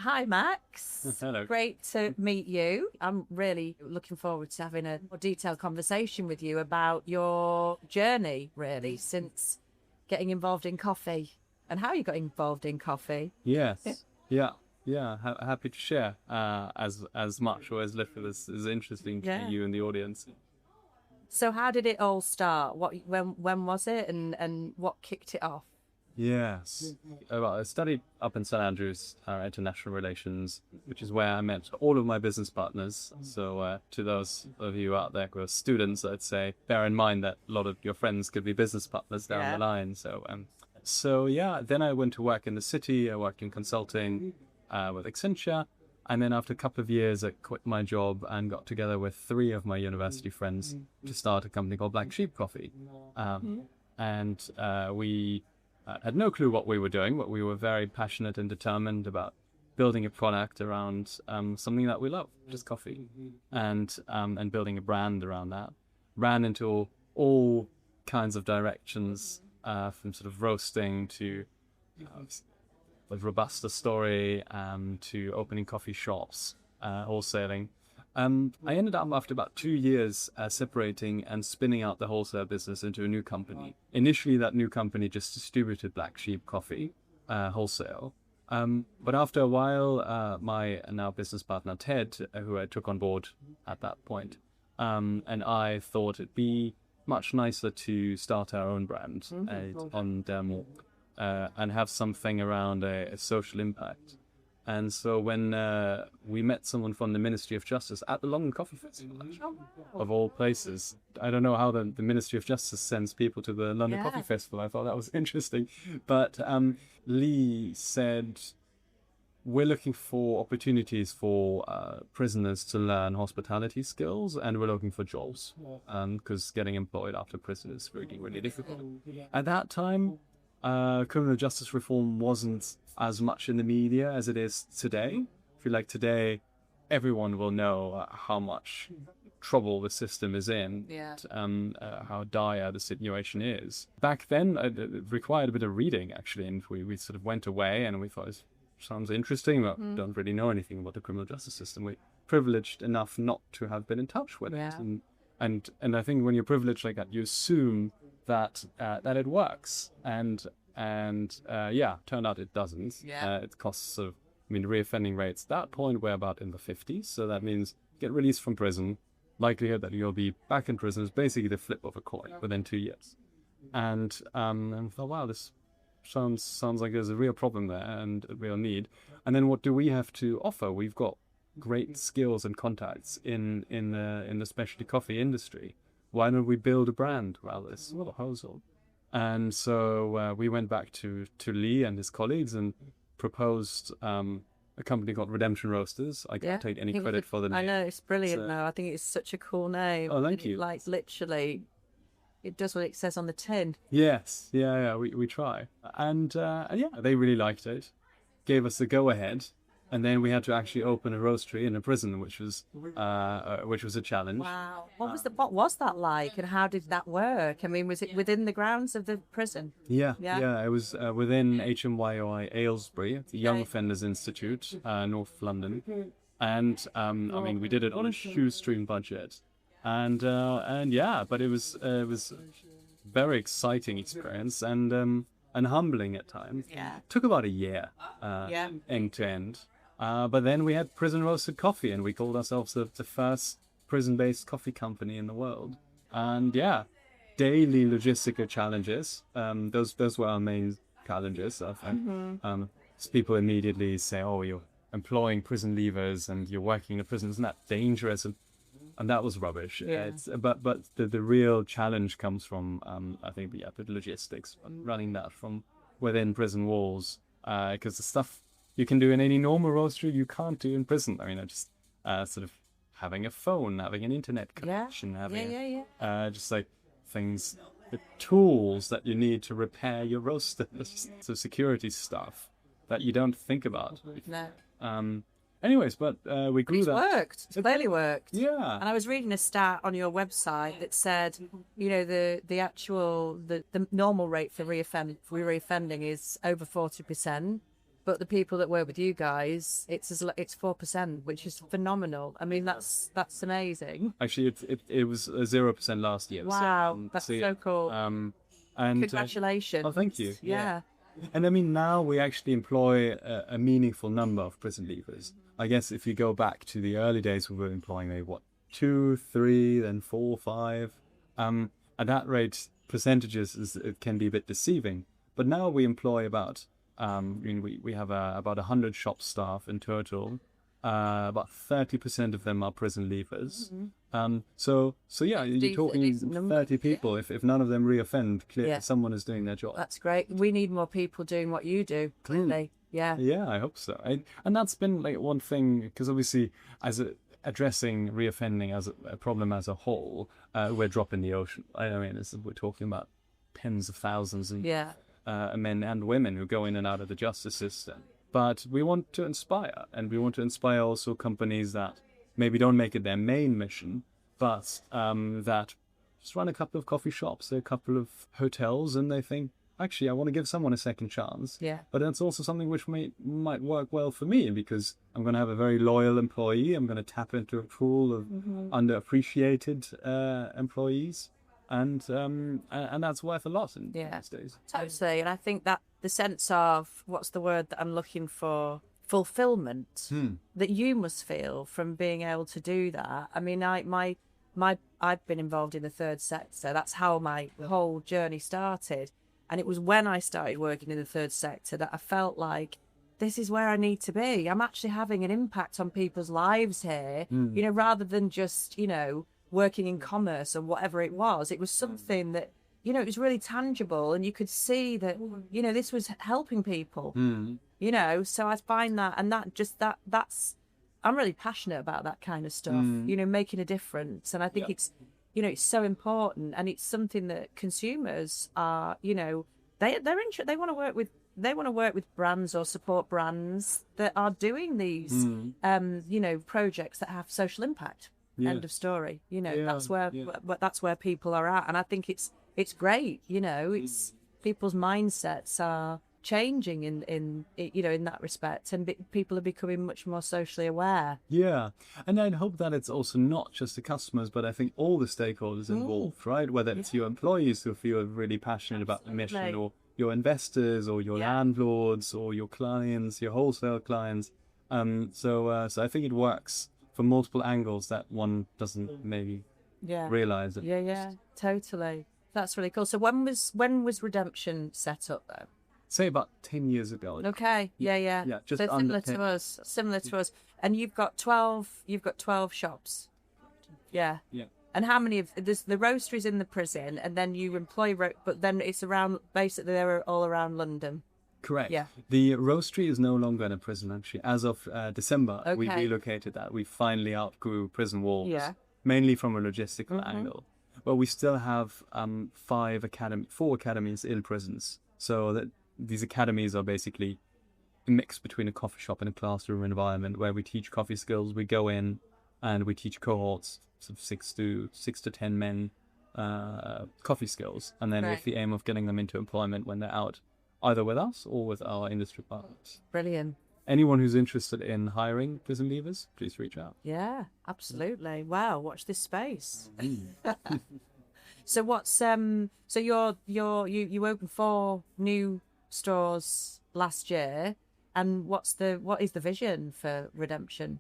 Hi, Max. Hello. Great to meet you. I'm really looking forward to having a more detailed conversation with you about your journey, really, since getting involved in coffee and how you got involved in coffee. Yes. Yeah. Yeah. Happy to share as much or as little as is interesting to Yeah. you and the audience. So, how did it all start? When was it, and what kicked it off? Yes. Well, I studied up in St Andrews, international relations, which is where I met all of my business partners. So, to those of you out there who are students, I'd say bear in mind that a lot of your friends could be business partners down the Yeah. line. So yeah. Then I went to work in the city. I worked in consulting with Accenture, and then after a couple of years, I quit my job and got together with three of my university friends to start a company called Black Sheep Coffee. And we had no clue what we were doing, but we were very passionate and determined about building a product around something that we love, which is coffee, and building a brand around that. Ran into all kinds of directions, from sort of roasting to with Robusta story, to opening coffee shops, wholesaling. I ended up after about 2 years separating and spinning out the wholesale business into a new company. Initially, that new company just distributed Black Sheep coffee wholesale. But after a while, my now business partner Ted, who I took on board at that point, and I thought it'd be much nicer to start our own brand and have something around a social impact. And so when we met someone from the Ministry of Justice at the London Coffee Festival, actually, of all places. I don't know how the Ministry of Justice sends people to the London Coffee Yeah. Festival. I thought that was interesting. But Lee said, we're looking for opportunities for prisoners to learn hospitality skills, and we're looking for jobs, because getting employed after prison is really, really difficult. At that time, criminal justice reform wasn't as much in the media as it is today. I feel like today everyone will know how much trouble the system is in, Yeah. how dire the situation is. Back then, it required a bit of reading, actually, and we sort of went away and we thought, it sounds interesting, but don't really know anything about the criminal justice system. We're privileged enough not to have been in touch with Yeah. it. And I think when you're privileged like that, you assume that it works, and yeah, turned out it doesn't. Yeah. It costs reoffending rates at that point were about in the 50s, so that means get released from prison, likelihood that you'll be back in prison is basically the flip of a coin within 2 years. And I thought, wow, this sounds like there's a real problem there and a real need. And then what do we have to offer? We've got great skills and contacts in the specialty coffee industry. Why don't we build a brand around this household? And so we went back to Lee and his colleagues and proposed a company called Redemption Roasters. I can't take any credit for the name. I know, it's brilliant So- though. I think it's such a cool name. Oh, thank you. Like literally, it does what it says on the tin. Yes, yeah, we try, and yeah, they really liked it, gave us the go ahead, and then we had to actually open a roastery in a prison, which was a challenge. Wow. What was that like, and how did that work? I mean, was it within the grounds of the prison? Yeah, Yeah. it was within HMYOI Aylesbury, the Young Okay. Offenders Institute, North London, and we did it on a shoestring budget, and yeah, but it was very exciting experience and humbling at times. Yeah. Took about a year, Yeah. end to end. But then we had prison roasted coffee, and we called ourselves the first prison-based coffee company in the world. And yeah, daily logistical challenges. Those were our main challenges. I think. So people immediately say, "Oh, you're employing prison leavers, and you're working in a prison. Isn't that dangerous?" And that was rubbish. Yeah. But the real challenge comes from I think the logistics, running that from within prison walls, because the stuff you can do in any normal roastery you can't do in prison. I mean, just sort of having a phone, having an internet connection, having just like things, the tools that you need to repair your roaster, so security stuff that you don't think about. No. Anyways, but we grew It's that. worked. It's clearly worked. Yeah. And I was reading a stat on your website that said, the normal rate for reoffending is over 40%. But the people that work with you guys, it's 4%, which is phenomenal. I mean, that's amazing. Actually, it was 0% last year. Wow, that's so cool. And Congratulations. oh, thank you. Yeah. And I mean, now we actually employ a meaningful number of prison leavers. I guess if you go back to the early days, we were employing maybe 2, 3, then 4, 5. At that rate, percentages it can be a bit deceiving. But now we employ about we have about 100 shop staff in total. About 30% of them are prison leavers. So yeah, you're talking 30 people. If none of them reoffend, clearly someone is doing their job. That's great. We need more people doing what you do, clearly. Yeah. Yeah, I hope so. And that's been like one thing, because obviously addressing reoffending as a problem as a whole, we're a drop in the ocean. I mean, we're talking about tens of thousands of men and women who go in and out of the justice system. But we want to inspire, and we want to inspire also companies that maybe don't make it their main mission, but that just run a couple of coffee shops, a couple of hotels, and they think, actually, I want to give someone a second chance. Yeah. But that's also something which might work well for me, because I'm going to have a very loyal employee. I'm going to tap into a pool of underappreciated employees. And that's worth a lot in these days. Totally. And I think that the sense of, what's the word that I'm looking for, fulfillment that you must feel from being able to do that. I mean, I've been involved in the third sector. That's how my whole journey started. And it was when I started working in the third sector that I felt like, this is where I need to be. I'm actually having an impact on people's lives here, rather than just, working in commerce or whatever it was. It was something that, it was really tangible, and you could see that, this was helping people, so I find that, and that's, I'm really passionate about that kind of stuff, making a difference. And I think it's so important, and it's something that consumers are, they want to work with brands or support brands that are doing these, projects that have social impact. End of story. That's where people are at, and I think it's great. It's people's mindsets are changing in that respect, and people are becoming much more socially aware. Yeah, and I hope that it's also not just the customers, but I think all the stakeholders involved, right? Whether it's your employees who feel really passionate about the mission, or your investors, or your landlords, or your clients, your wholesale clients. So I think it works from multiple angles that one doesn't maybe realize it. Yeah, totally. That's really cool. So when was Redemption set up though? Say about 10 years ago. Okay. Yeah. Just so similar to us. And you've got 12 shops. Yeah. And how many of there's the roasteries in the prison, and then you employ but then it's around, basically they're all around London. Correct. Yeah. The roastery is no longer in a prison, actually. As of December, we relocated that. We finally outgrew prison walls, mainly from a logistical angle. But we still have 4 academies in prisons. So that these academies are basically a mix between a coffee shop and a classroom environment where we teach coffee skills. We go in and we teach cohorts of 6 to 10 men coffee skills, and then with the aim of getting them into employment when they're out, either with us or with our industry partners. Brilliant. Anyone who's interested in hiring prison leavers, please reach out. Yeah, absolutely. Wow, watch this space. So what's so you opened 4 new stores last year, and what is the vision for Redemption?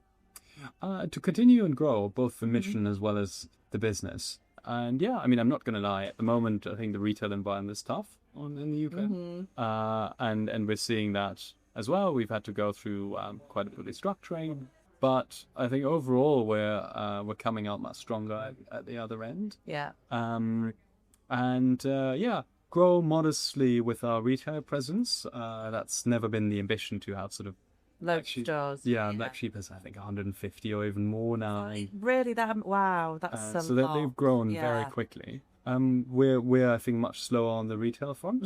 To continue and grow, both the mission as well as the business. And I mean, I'm not going to lie. At the moment, I think the retail environment is tough in the UK, and we're seeing that as well. We've had to go through quite a bit of restructuring, but I think overall we're coming out much stronger at the other end. Yeah. Grow modestly with our retail presence. That's never been the ambition to have sort of loads of stores. Yeah, Black Sheep has, I think, 150 or even more now. Really? Wow, that's a so lot. They've grown very quickly. We're I think much slower on the retail front,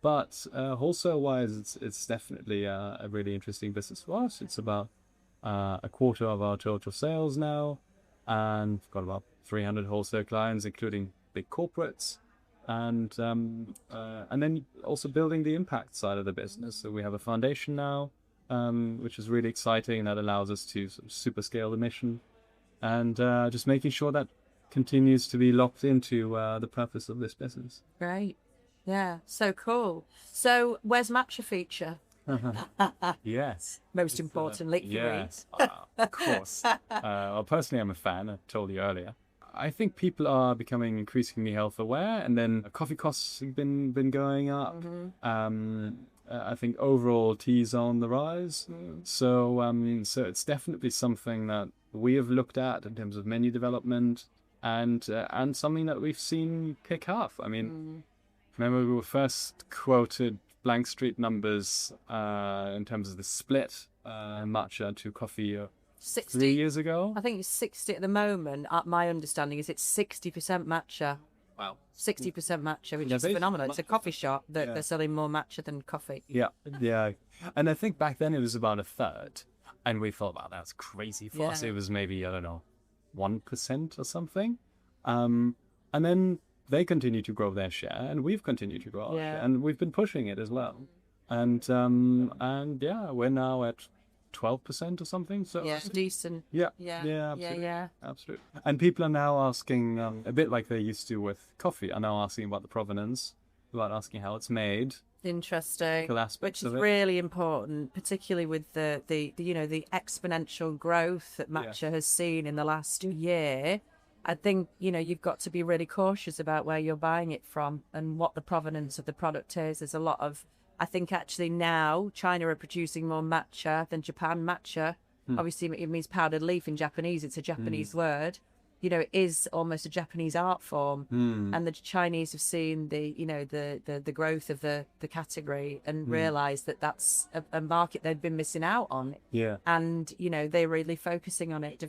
but wholesale wise, it's definitely a really interesting business for us. It's about a quarter of our total sales now, and we've got about 300 wholesale clients, including big corporates. and then also building the impact side of the business. So we have a foundation now, which is really exciting. That allows us to sort of super scale the mission, and just making sure that continues to be locked into the purpose of this business. Great. Yeah, so cool. So where's Matcha feature? Yes. Most importantly, yes, of course. Well, personally, I'm a fan. I told you earlier. I think people are becoming increasingly health aware, and then coffee costs have been going up. I think overall tea's on the rise. So it's definitely something that we have looked at in terms of menu development, and something that we've seen pick up. I mean, remember we were first quoted Blank Street numbers in terms of the split matcha to coffee 60. 3 years ago. I think it's 60 at the moment. My understanding is it's 60% matcha. Wow. 60% matcha, which Yeah, is they- phenomenal. It's a coffee shop that Yeah. they're selling more matcha than coffee. Yeah, yeah. And I think back then it was about a third. And we thought, wow, that's crazy for us. Yeah. It was maybe, I don't know, 1% or something. And then they continue to grow their share, and we've continued to grow our Yeah. share, and we've been pushing it as well. And yeah, we're now at 12% or something. So Yeah, decent. yeah, Yeah, yeah, absolutely. yeah. Absolutely. And people are now asking, a bit like they used to with coffee, are now asking about the provenance, about asking how it's made. Interesting. Cool aspects Which is of it. really important, particularly with the the exponential growth that matcha has seen in the last year. I think, you've got to be really cautious about where you're buying it from and what the provenance of the product is. There's a lot of, I think actually now China are producing more matcha than Japan. Matcha, obviously it means powdered leaf in Japanese. It's a Japanese word. It is almost a Japanese art form. And the Chinese have seen the growth of the category and realised that that's a market they've been missing out on. Yeah. And, they're really focusing on it,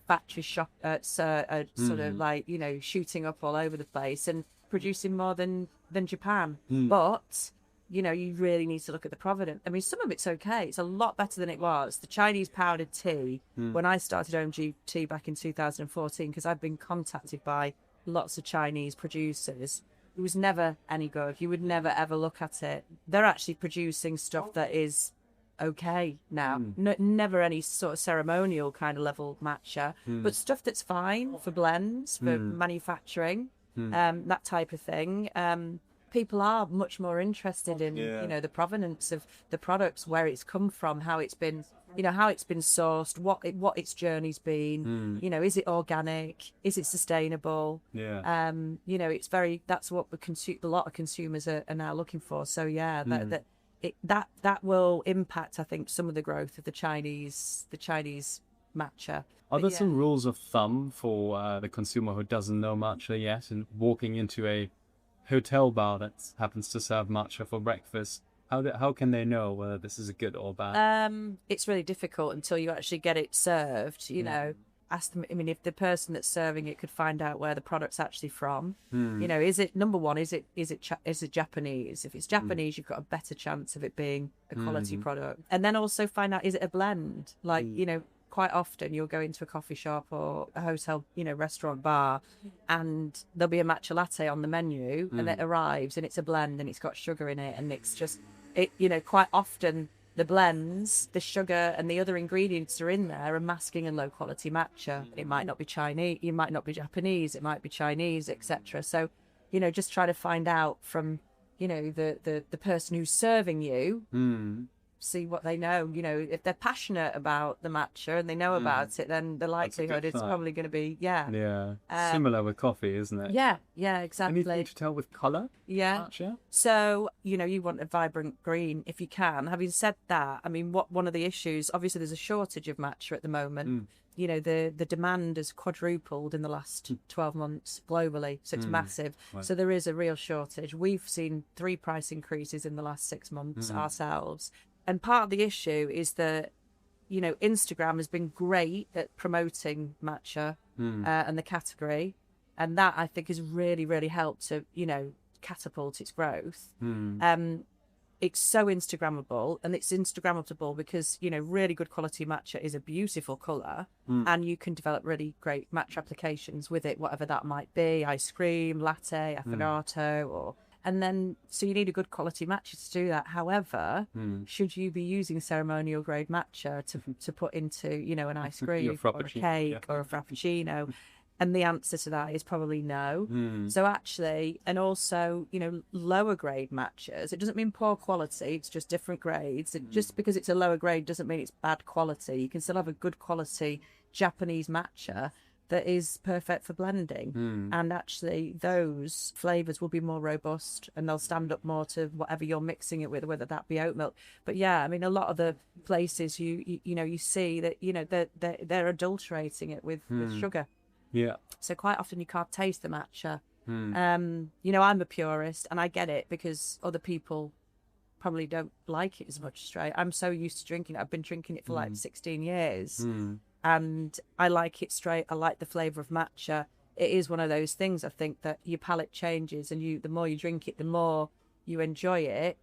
factory shop sort of like shooting up all over the place and producing more than Japan. But you really need to look at the provenance. I mean, some of it's okay. It's a lot better than it was. The Chinese powdered tea, when I started OMGTea back in 2014, because I've been contacted by lots of Chinese producers, it was never any good. You would never ever look at it. They're actually producing stuff that is okay now. Never any sort of ceremonial kind of level matcha, but stuff that's fine for blends, for manufacturing, that type of thing. People are much more interested in the provenance of the products, where it's come from, how it's been sourced, what its journey's been. Is it organic, is it sustainable? It's very, that's what a lot of consumers are now looking for. So that will impact, I think, some of the growth of the Chinese matcha. Are there some rules of thumb for the consumer who doesn't know matcha yet and walking into a hotel bar that happens to serve matcha for breakfast? How can they know whether this is good or bad? It's really difficult until you actually get it served. Ask them. I mean, if the person that's serving it could find out where the product's actually from. Is it, number one, is it Japanese? If it's Japanese, you've got a better chance of it being a quality product. And then also find out, is it a blend? Like, quite often you'll go into a coffee shop or a hotel, restaurant, bar, and there'll be a matcha latte on the menu, and it arrives and it's a blend and it's got sugar in it, and it's just quite often the blends, the sugar and the other ingredients are in there are masking a low quality matcha. It might not be Chinese, it might not be Japanese, it might be Chinese, etc. So, just try to find out from, the person who's serving you, see what they know. If they're passionate about the matcha and they know about it, then the likelihood it's probably going to be, similar with coffee, isn't it? Yeah, exactly. Anything to tell with colour? Matcha? So, you want a vibrant green if you can. Having said that, I mean, one of the issues, obviously there's a shortage of matcha at the moment. The demand has quadrupled in the last 12 months globally, so it's massive. Right. So there is a real shortage. We've seen 3 price increases in the last 6 months ourselves. And part of the issue is that, Instagram has been great at promoting matcha and the category. And that, I think, has really, really helped to, catapult its growth. it's so Instagrammable, and it's Instagrammable because, you know, really good quality matcha is a beautiful colour, and you can develop really great matcha applications with it, whatever that might be, ice cream, latte, affogato, or... And then, so you need a good quality matcha to do that. However, should you be using ceremonial grade matcha to put into, you know, an ice cream or a cake or a frappuccino? And the answer to that is probably no. So actually, and also, you know, lower grade matchas, it doesn't mean poor quality, it's just different grades. And just because it's a lower grade doesn't mean it's bad quality. You can still have a good quality Japanese matcha that is perfect for blending. And actually those flavours will be more robust and they'll stand up more to whatever you're mixing it with, whether that be oat milk. But yeah, I mean, a lot of the places you know, you see that, you know, they're adulterating it with sugar. Yeah. So quite often you can't taste the matcha. You know, I'm a purist and I get it because other people probably don't like it as much straight. I'm so used to drinking it. I've been drinking it for like 16 years. And I like it straight. I like the flavour of matcha. It is one of those things, I think, that your palate changes and the more you drink it, the more you enjoy it.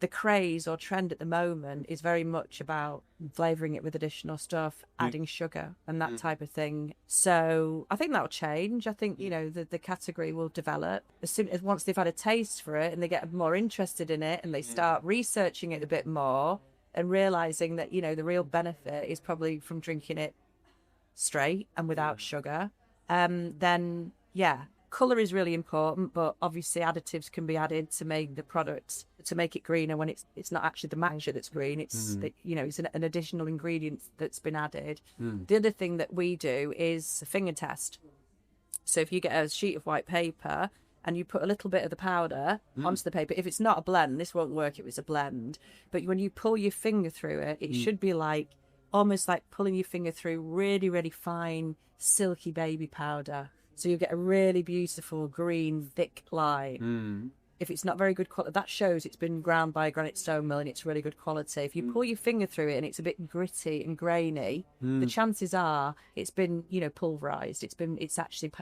The craze or trend at the moment is very much about flavouring it with additional stuff, adding sugar and that type of thing. So I think that'll change. I think, you know, the category will develop as soon as once they've had a taste for it and they get more interested in it and they start researching it a bit more and realising that, you know, the real benefit is probably from drinking it straight and without sugar. Then, yeah, colour is really important, but obviously additives can be added to make the product, to make it greener when it's not actually the matcha that's green. It's, you know, it's an additional ingredient that's been added. The other thing that we do is a finger test. So if you get a sheet of white paper and you put a little bit of the powder onto the paper, if it's not a blend, this won't work if it's a blend, but when you pull your finger through it, it should be like, almost like pulling your finger through really, really fine, silky baby powder. So you get a really beautiful green, thick line. If it's not very good quality, that shows it's been ground by a granite stone mill and it's really good quality. If you pull your finger through it and it's a bit gritty and grainy, the chances are it's been, you know, pulverized. It's actually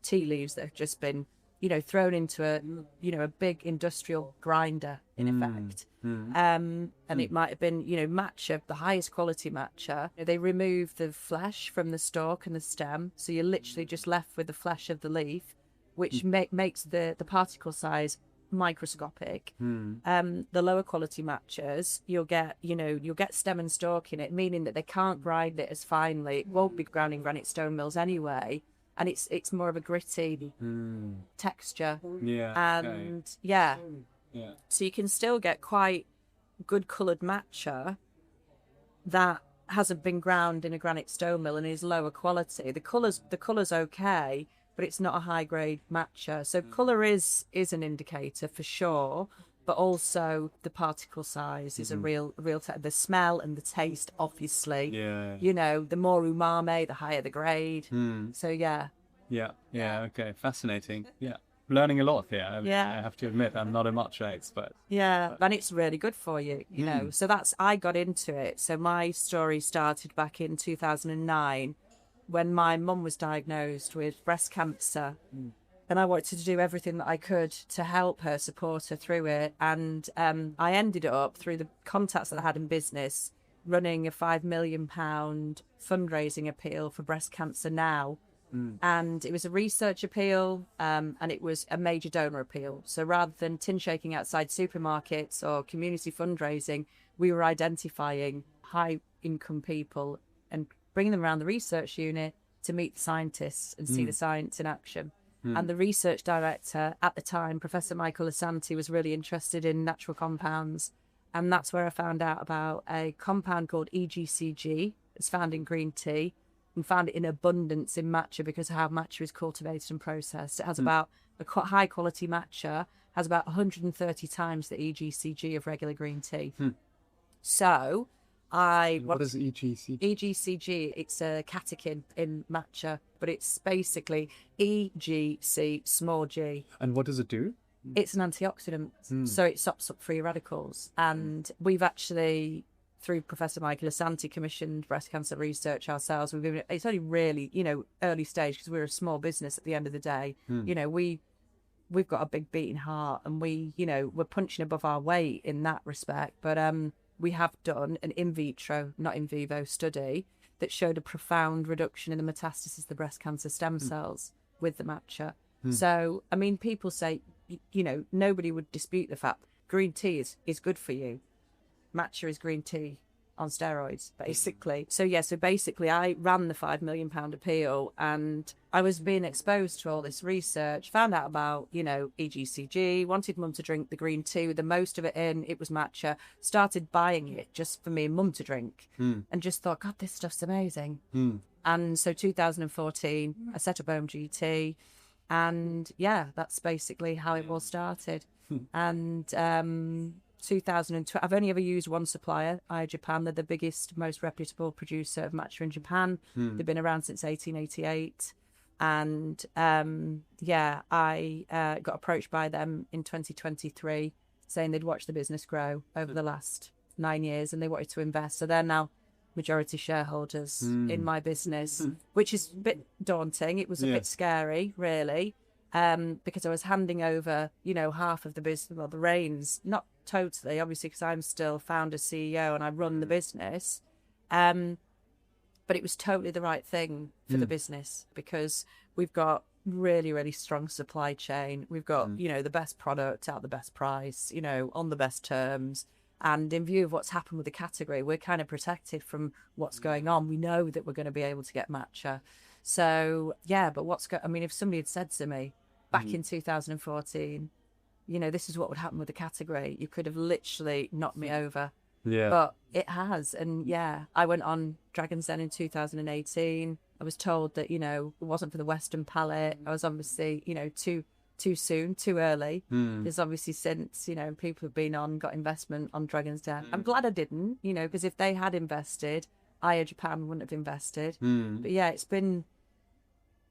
tea leaves that have just been, you know, thrown into a, you know, a big industrial grinder in effect. And it might have been, you know, matcha, the highest quality matcha. You know, they remove the flesh from the stalk and the stem. So you're literally just left with the flesh of the leaf, which makes the particle size microscopic. The lower quality matchas, you'll get stem and stalk in it, meaning that they can't grind it as finely. It won't be ground in granite stone mills anyway. And it's more of a gritty texture. So you can still get quite good coloured matcha that hasn't been ground in a granite stone mill and is lower quality. The colour's okay, but it's not a high grade matcha. So colour is an indicator for sure, but also the particle size is a real the smell and the taste, obviously. You know, the more umami, the higher the grade. So yeah, okay, fascinating. Learning a lot here. I have to admit, I'm not a matcha expert. And it's really good for you, you know. So I got into it. So my story started back in 2009 when my mum was diagnosed with breast cancer. And I wanted to do everything that I could to help her, support her through it. And I ended up, through the contacts that I had in business, running a £5 million fundraising appeal for Breast Cancer Now. And it was a research appeal, and it was a major donor appeal. So rather than tin shaking outside supermarkets or community fundraising, we were identifying high income people and bringing them around the research unit to meet the scientists and see the science in action. And the research director at the time, Professor Michael Assanti, was really interested in natural compounds. And that's where I found out about a compound called EGCG. It's found in green tea. And found it in abundance in matcha because of how matcha is cultivated and processed. It has about high quality matcha has about 130 times the EGCG of regular green tea. So what is EGCG? EGCG, it's a catechin in matcha, but it's basically EGC small g. And what does it do? It's an antioxidant, so it stops up free radicals. And we've actually, through Professor Michael Assanti, commissioned breast cancer research ourselves. It's only really, you know, early stage because we're a small business at the end of the day. You know, we we've got a big beating heart, and we, we're punching above our weight in that respect. But we have done an in vitro, not in vivo study that showed a profound reduction in the metastasis of the breast cancer stem cells with the matcha. So, I mean, people say, nobody would dispute the fact green tea is good for you. Matcha is green tea on steroids, basically. So basically I ran the £5 million appeal, and I was being exposed to all this research, found out about, EGCG, wanted mum to drink the green tea with the most of it in, it was matcha, started buying it just for me and mum to drink, and just thought, God, this stuff's amazing. And so 2014, I set up OMGTea, and that's basically how it all started. And 2012, I've only ever used one supplier, Japan. They're the biggest, most reputable producer of matcha in Japan. They've been around since 1888. And I got approached by them in 2023 saying they'd watched the business grow over the last 9 years and they wanted to invest. So they're now majority shareholders in my business, which is a bit daunting. It was a bit scary, really, because I was handing over, half of the business, well, the reins, not totally, obviously, because I'm still founder, CEO, and I run the business. But it was totally the right thing for the business, because we've got really, really strong supply chain. We've got, the best product at the best price, on the best terms. And in view of what's happened with the category, we're kind of protected from what's going on. We know that we're going to be able to get matcha. So, but if somebody had said to me back in 2014, this is what would happen with the category, you could have literally knocked me over. Yeah. But it has. And I went on Dragon's Den in 2018. I was told that, it wasn't for the Western palate. I was obviously, too soon, too early. There's obviously since, people have been got investment on Dragon's Den. I'm glad I didn't, because if they had invested, Japan wouldn't have invested. But it's been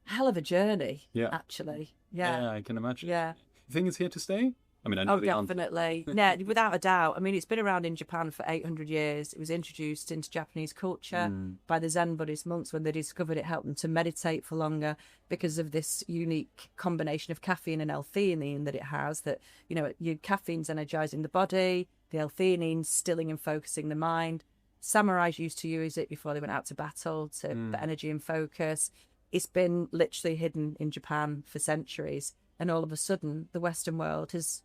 a hell of a journey, actually. Yeah, I can imagine. Yeah. You think it's here to stay? I mean, I know definitely. Yeah, without a doubt. I mean, it's been around in Japan for 800 years. It was introduced into Japanese culture by the Zen Buddhist monks when they discovered it helped them to meditate for longer because of this unique combination of caffeine and L-theanine that it has. That, your caffeine's energizing the body, the L-theanine's stilling and focusing the mind. Samurais used to use it before they went out to battle for energy and focus. It's been literally hidden in Japan for centuries. And all of a sudden, the Western world has,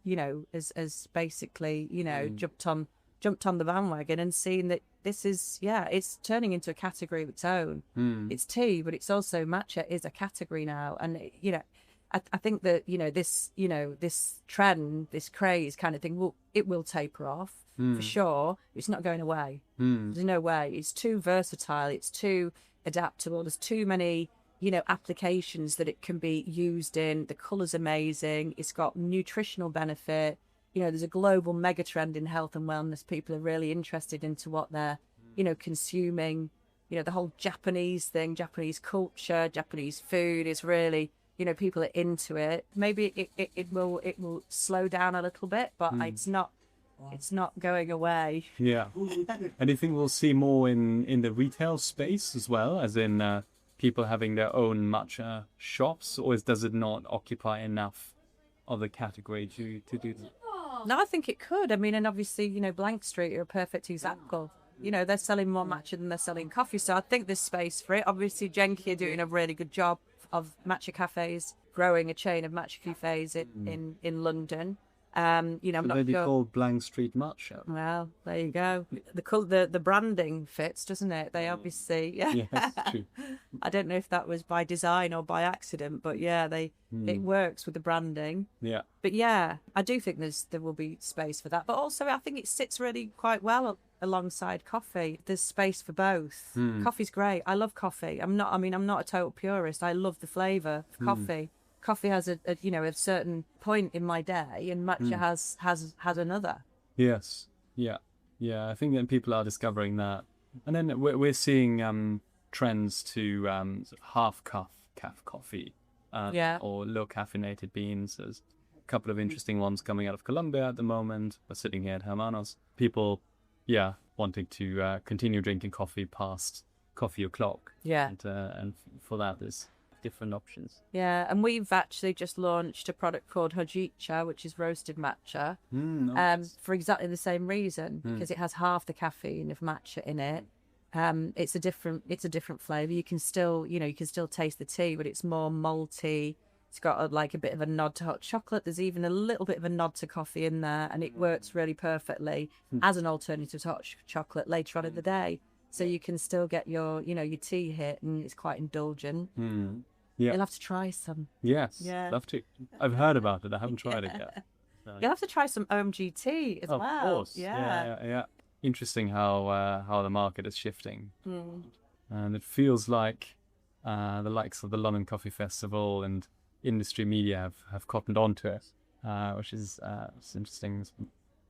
has basically, jumped on the bandwagon and seen that this is, it's turning into a category of its own. It's tea, but it's also matcha is a category now. And, I think that, this trend, this craze kind of thing, it will taper off for sure. It's not going away. There's no way. It's too versatile. It's too adaptable. There's too many applications that it can be used in. The colour's amazing. It's got nutritional benefit. There's a global mega trend in health and wellness. People are really interested into what they're, consuming. The whole Japanese thing, Japanese culture, Japanese food is really, people are into it. Maybe it will slow down a little bit, but it's not going away. Yeah. And do you think we'll see more in the retail space as well, as in people having their own matcha shops, or does it not occupy enough of the category to do that? No, I think it could. I mean, and obviously, Blank Street are a perfect example. They're selling more matcha than they're selling coffee, so I think there's space for it. Obviously, Genki are doing a really good job of matcha cafes, growing a chain of matcha cafes in London. I'm not maybe sure. Called Blank Street Matcha. Well, there you go. The branding fits, doesn't it? They obviously, Yes, true. I don't know if that was by design or by accident, but it works with the branding. Yeah. But I do think there will be space for that. But also, I think it sits really quite well alongside coffee. There's space for both. Coffee's great. I love coffee. I'm not a total purist. I love the flavour of coffee. Coffee has a certain point in my day, and matcha has another. Yes. Yeah. I think that people are discovering that, and then we're seeing trends to sort of half calf coffee, or low caffeinated beans. There's a couple of interesting ones coming out of Colombia at the moment. We're sitting here at Hermanos. People, wanting to continue drinking coffee past coffee o'clock. Yeah. And for that, there's different options. Yeah, and we've actually just launched a product called Hojicha, which is roasted matcha, for exactly the same reason, because it has half the caffeine of matcha in it. It's a different flavour. You can still, you can still taste the tea, but it's more malty. It's got a bit of a nod to hot chocolate. There's even a little bit of a nod to coffee in there, and it works really perfectly as an alternative to hot chocolate later on in the day. So you can still get your tea hit, and it's quite indulgent. Yeah. You'll have to try some. Yes. Yeah. Love to. I've heard about it. I haven't tried it yet. You'll have to try some OMGTea as well. Of course. Yeah. Interesting how the market is shifting, and it feels like the likes of the London Coffee Festival and industry media have cottoned onto it, which is it's interesting. There's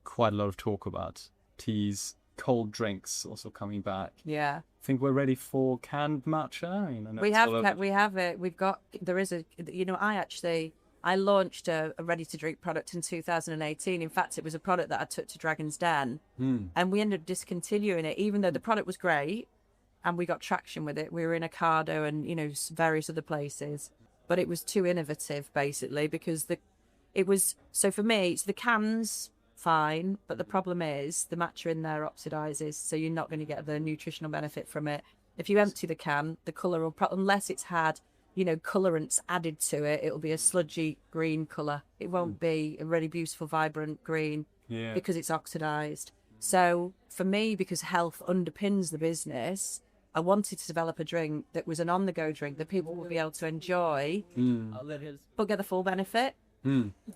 quite a lot of talk about teas, cold drinks also coming back. Yeah. I think we're ready for canned matcha. I mean, We have it. I launched a ready-to-drink product in 2018. In fact, it was a product that I took to Dragon's Den, and we ended up discontinuing it, even though the product was great, and we got traction with it. We were in Ocado and various other places, but it was too innovative, basically, because so for me, it's the cans fine, but the problem is the matcha in there oxidizes, so you're not going to get the nutritional benefit from it. If you empty the can, the colour will unless it's had colorants added to it, it'll be a sludgy green colour. It won't be a really beautiful, vibrant green because it's oxidized. So for me, because health underpins the business, I wanted to develop a drink that was an on-the-go drink that people would be able to enjoy, but get the full benefit.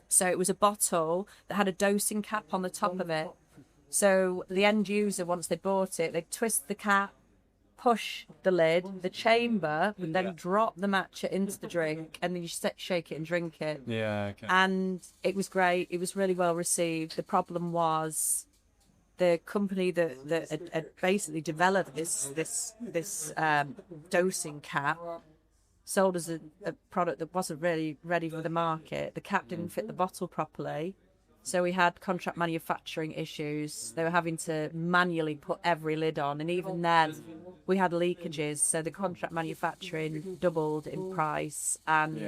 So it was a bottle that had a dosing cap on the top of it. So the end user, once they bought it, they'd twist the cap, push the lid, the chamber would then drop the matcha into the drink, and then you shake it and drink it. Yeah, okay. And it was great. It was really well received. The problem was the company that had basically developed this dosing cap sold as a product that wasn't really ready for the market. The cap didn't fit the bottle properly. So we had contract manufacturing issues. They were having to manually put every lid on. And even then, we had leakages. So the contract manufacturing doubled in price. And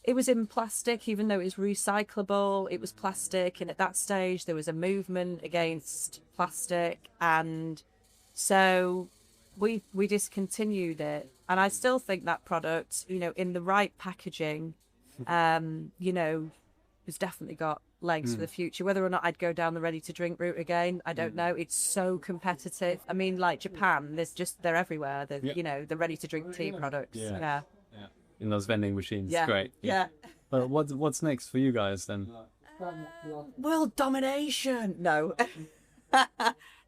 it was in plastic, even though it was recyclable. It was plastic. And at that stage, there was a movement against plastic. And so we discontinued it. And I still think that product, in the right packaging, has definitely got legs for the future. Whether or not I'd go down the ready-to-drink route again, I don't know. It's so competitive. I mean, like Japan, they're everywhere. The ready-to-drink tea products. Yeah. In those vending machines. Yeah. Great. Yeah. But what's next for you guys then? World domination. No.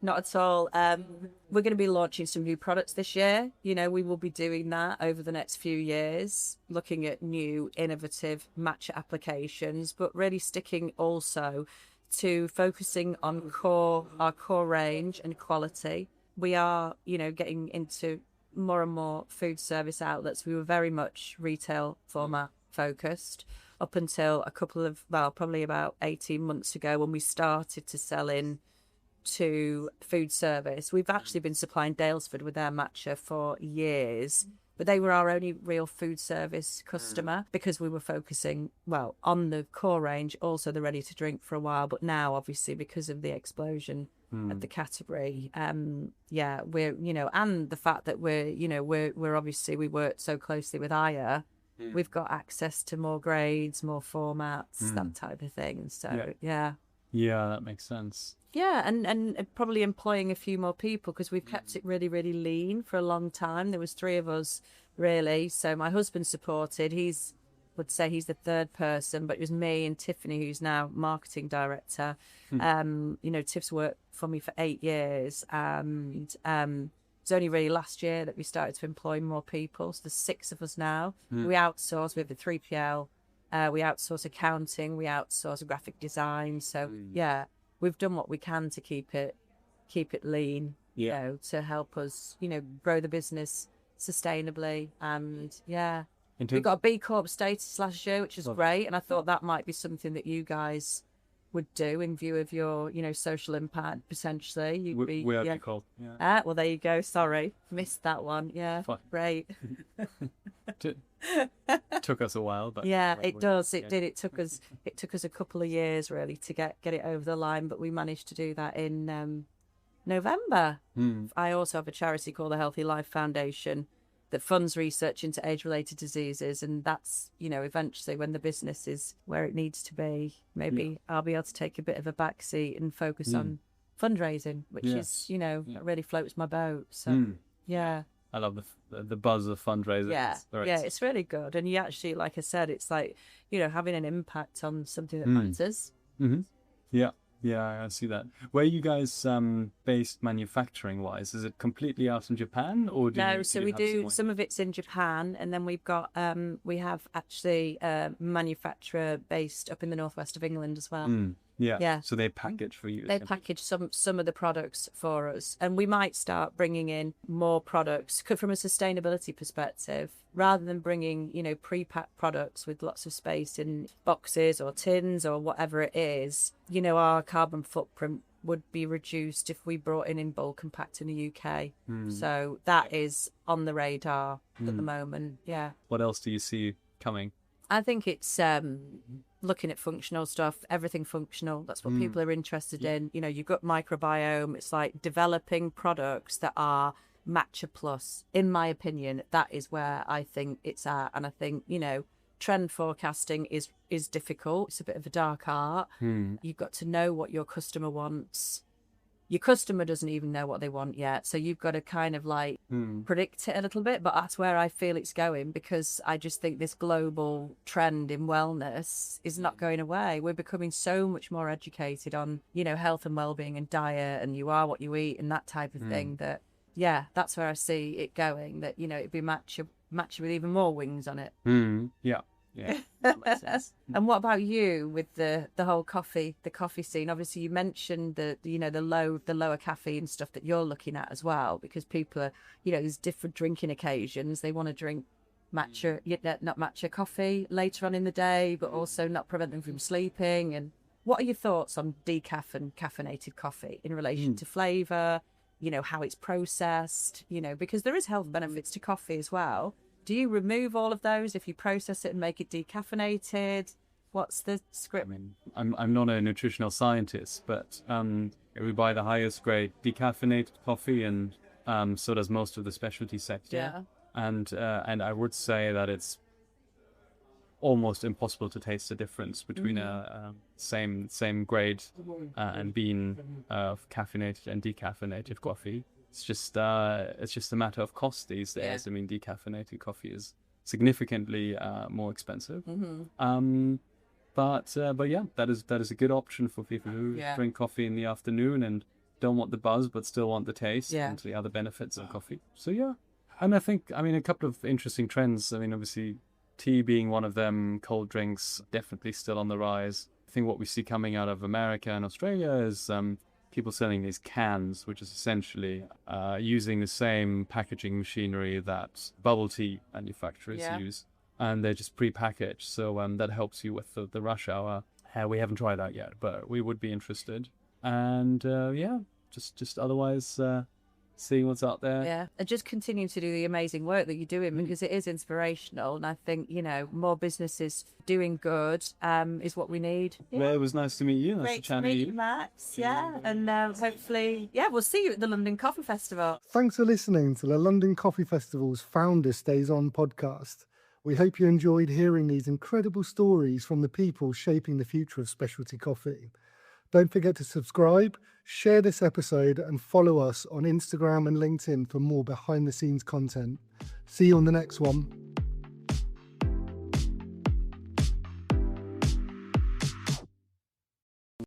Not at all. We're going to be launching some new products this year. We will be doing that over the next few years, looking at new innovative matcha applications, but really sticking also to focusing on our core range and quality. We are, getting into more and more food service outlets. We were very much retail format focused up until probably about 18 months ago, when we started to sell in to food service. We've actually been supplying Dalesford with their matcha for years, but they were our only real food service customer because we were focusing on the core range, also the ready to drink for a while. But now, obviously, because of the explosion of the category, we're and the fact that we're obviously, we work so closely with Aya, we've got access to more grades, more formats, that type of thing. So yeah, that makes sense. Yeah, and probably employing a few more people, because we've kept it really, really lean for a long time. There was 3 of us, really. So my husband supported. Would say he's the third person, but it was me and Tiffany, who's now marketing director. Tiff's worked for me for 8 years, and it's only really last year that we started to employ more people. So there's 6 of us now. We outsource. We have the 3PL. We outsource accounting. We outsource graphic design. So we've done what we can to keep it lean, to help us, grow the business sustainably. And we got a B Corp status last year, which is great. And I thought that might be something that you guys would do in view of your, social impact, potentially. We are B Corp. Well, there you go. Sorry, missed that one. Yeah, Fine. Great. Took us a while, but yeah, it does. It did. It took us a couple of years really to get it over the line, but we managed to do that in November. I also have a charity called the Healthy Life Foundation that funds research into age-related diseases, and that's, you know, eventually when the business is where it needs to be, maybe I'll be able to take a bit of a backseat and focus on fundraising, which is, you know, really floats my boat. So yeah. I love the buzz of fundraising. Yeah, it's really good. And you actually, like I said, it's like, you know, having an impact on something that matters. Yeah, I see that. Where are you guys based manufacturing wise? Is it completely out in Japan, or we do some of it's in Japan, and then we've got we have actually a manufacturer based up in the northwest of England as well. Yeah. So they package for you. They package some of the products for us, and we might start bringing in more products from a sustainability perspective, rather than bringing, you know, pre-packed products with lots of space in boxes or tins or whatever it is. You know, our carbon footprint would be reduced if we brought in bulk and packed in the UK. So that is on the radar at the moment. Yeah. What else do you see coming? I think it's looking at functional stuff, everything functional. That's what people are interested in. You know, you've got microbiome. It's like developing products that are matcha plus. In my opinion, that is where I think it's at. And I think, you know, trend forecasting is difficult. It's a bit of a dark art. You've got to know what your customer wants. Your customer doesn't even know what they want yet. So you've got to kind of like predict it a little bit. But that's where I feel it's going, because I just think this global trend in wellness is not going away. We're becoming so much more educated on, you know, health and well-being and diet, and you are what you eat and that type of thing, that, yeah, that's where I see it going, that, you know, it'd be matcha with even more wings on it. Yeah, that makes sense. And what about you with the whole coffee scene? Obviously, you mentioned the lower caffeine stuff that you're looking at as well, because people are, you know, there's different drinking occasions. They want to drink matcha, not matcha coffee later on in the day, but also not prevent them from sleeping. And what are your thoughts on decaf and caffeinated coffee in relation to flavour? You know, how it's processed. You know, because there is health benefits to coffee as well. Do you remove all of those if you process it and make it decaffeinated? What's the script? I mean, I'm not a nutritional scientist, but we buy the highest grade decaffeinated coffee, and so does most of the specialty sector. Yeah. And I would say that it's almost impossible to taste the difference between a same grade and bean of caffeinated and decaffeinated coffee. It's just a matter of cost these days. I mean, decaffeinated coffee is significantly more expensive. But yeah, that is a good option for people who drink coffee in the afternoon and don't want the buzz but still want the taste and the other benefits of coffee. So yeah, and I think, I mean, a couple of interesting trends. I mean, obviously, tea being one of them, cold drinks definitely still on the rise. I think what we see coming out of America and Australia is people selling these cans, which is essentially using the same packaging machinery that bubble tea manufacturers use, and they're just pre-packaged. So that helps you with the rush hour. We haven't tried that yet, but we would be interested. And just otherwise seeing what's out there. Yeah, and just continue to do the amazing work that you're doing, because it is inspirational. And I think, you know, more businesses doing good is what we need. Well, it was nice to meet you. Nice Great to chat to meet you, you, Max. Yeah, and hopefully, we'll see you at the London Coffee Festival. Thanks for listening to the London Coffee Festival's Founder Stays On podcast. We hope you enjoyed hearing these incredible stories from the people shaping the future of specialty coffee. Don't forget to subscribe, share this episode, and follow us on Instagram and LinkedIn for more behind-the-scenes content. See you on the next one.